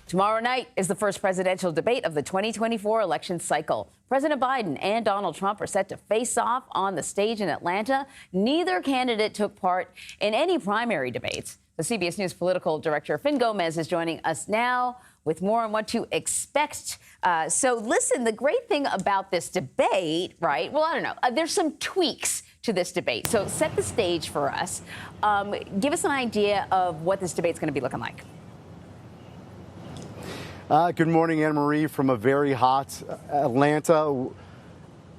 Tomorrow night is the first presidential debate of the 2024 election cycle. President Biden and Donald Trump are set to face off on the stage in Atlanta. Neither candidate took part in any primary debates. The CBS News political director, Fin Gómez, is joining us now with more on what to expect. So listen, the great thing about this debate, right? Well, I don't know. There's some tweaks to this debate. So set the stage for us. Give us an idea of what this debate's going to be looking like. Good morning, Anne-Marie, from a very hot Atlanta.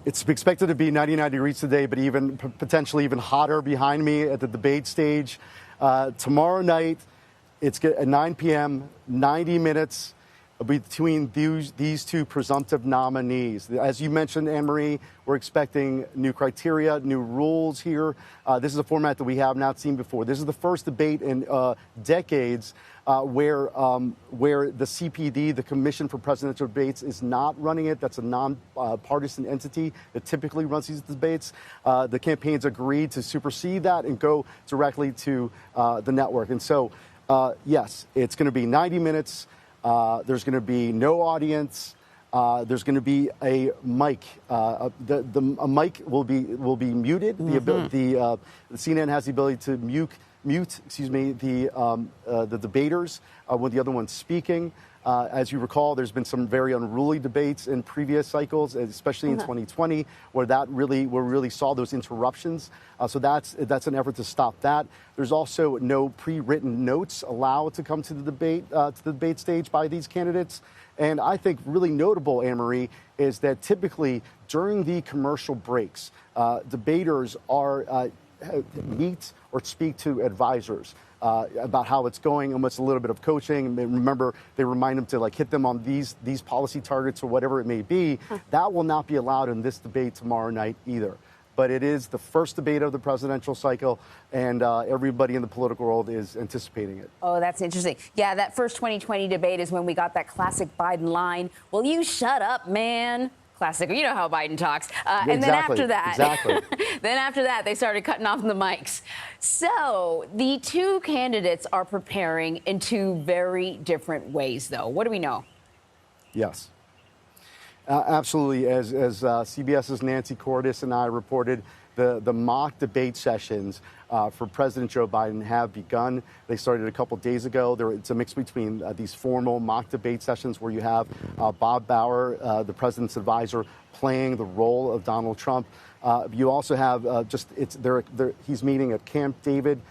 It's expected to be 99 degrees today, but even potentially even hotter behind me at the debate stage. Tomorrow night, it's at 9 p.m., 90 minutes between these two presumptive nominees. As you mentioned, Anne-Marie, we're expecting new criteria, new rules here. This is a format that we have not seen before. This is the first debate in decades where the CPD, the Commission for Presidential Debates, is not running it. That's a non-partisan entity that typically runs these debates. The campaigns agreed to supersede that and go directly to the network. And so, yes, it's going to be 90 minutes. There's going to be no audience. There's going to be a mic. A mic will be muted. The CNN has the ability to mute the debaters when the other one's speaking. As you recall, there's been some very unruly debates in previous cycles, especially in 2020, where we really saw those interruptions. So that's an effort to stop that. There's also no pre-written notes allowed to come to the debate stage by these candidates. And I think really notable, Anne-Marie, is that typically during the commercial breaks, debaters are meet or speak to advisors about how it's going, almost a little bit of coaching. And remember, they remind them to hit them on these policy targets or whatever it may be. That will not be allowed in this debate tomorrow night either. But it is the first debate of the presidential cycle, and everybody in the political world is anticipating it. Oh, that's interesting. Yeah, that first 2020 debate is when we got that classic Biden line, "Will you shut up, man?" Classic. You know how Biden talks. And then after that, they started cutting off the mics. So the two candidates are preparing in two very different ways, though. What do we know? Yes. Absolutely. As CBS's Nancy Cordes and I reported, the mock debate sessions for President Joe Biden have begun. They started a couple days ago. It's a mix between these formal mock debate sessions where you have Bob Bauer, the president's advisor, playing the role of Donald Trump. You also have he's meeting at Camp David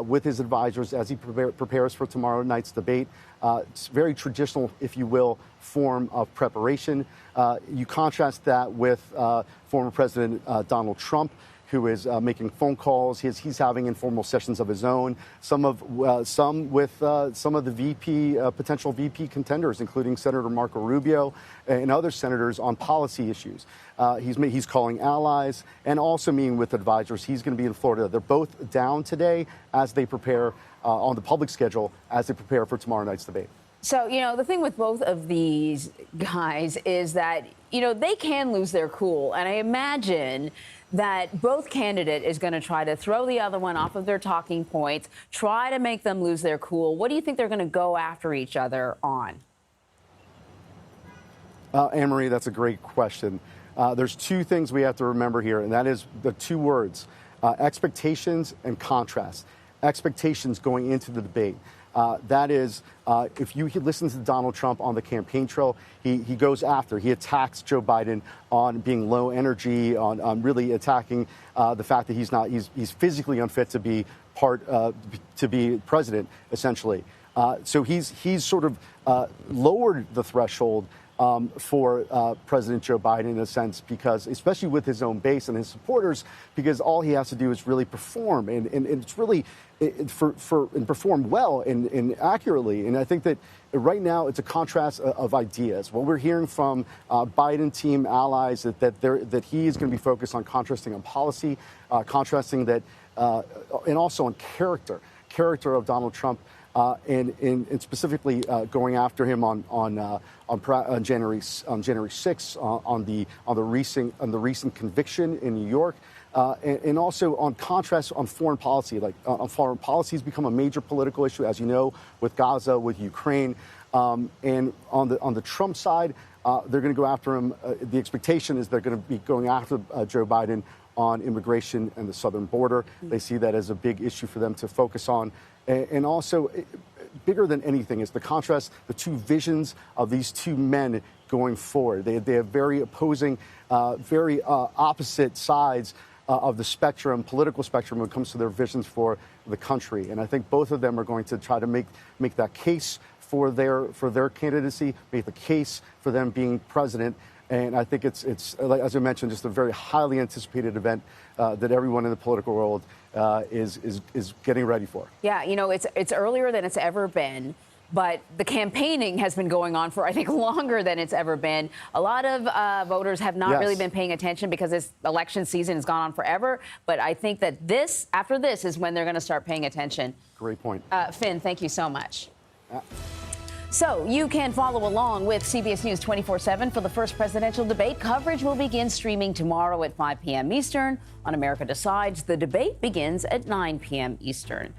with his advisors as he prepares for tomorrow night's debate. It's very traditional, if you will, form of preparation. You contrast that with former President Donald Trump, who is making phone calls. He's having informal sessions of his own. Some with some of the potential VP contenders, including Senator Marco Rubio and other senators on policy issues. He's calling allies and also meeting with advisors. He's going to be in Florida. They're both down today as they prepare on the public schedule as they prepare for tomorrow night's debate. So, the thing with both of these guys is that, they can lose their cool. And I imagine that both candidate is going to try to throw the other one off of their talking points, try to make them lose their cool. What do you think they're going to go after each other on? Anne-Marie, that's a great question. There's two things we have to remember here, and that is the two words, expectations and contrast. Expectations going into the debate. That is, if you listen to Donald Trump on the campaign trail, he attacks Joe Biden on being low energy, on really attacking the fact that he's physically unfit to be to be president, essentially. So he's sort of lowered the threshold for President Joe Biden in a sense, because especially with his own base and his supporters, because all he has to do is really perform and it's really perform well and accurately. And I think that right now it's a contrast of ideas. What we're hearing from Biden team allies that he is going to be focused on contrasting on policy, contrasting that, and also on character of Donald Trump. And specifically going after him on January 6th on the recent conviction in New York, and also on contrast on foreign policy. On foreign policy has become a major political issue, as you know, with Gaza, with Ukraine. And on the Trump side, they're going to go after him. The expectation is they're going to be going after Joe Biden on immigration and the southern border. They see that as a big issue for them to focus on. And also, bigger than anything is the contrast, the two visions of these two men going forward. They have very opposing, very opposite sides of the spectrum, political spectrum, when it comes to their visions for the country. And I think both of them are going to try to make that case for their candidacy, make the case for them being president. And I think it's as I mentioned, just a very highly anticipated event that everyone in the political world is getting ready for. Yeah, you know, it's earlier than it's ever been. But the campaigning has been going on for, I think, longer than it's ever been. A lot of voters have not really been paying attention because this election season has gone on forever. But I think that after this is when they're going to start paying attention. Great point. Fin, thank you so much. So you can follow along with CBS News 24/7 for the first presidential debate. Coverage will begin streaming tomorrow at 5 p.m. Eastern on America Decides. The debate begins at 9 p.m. Eastern.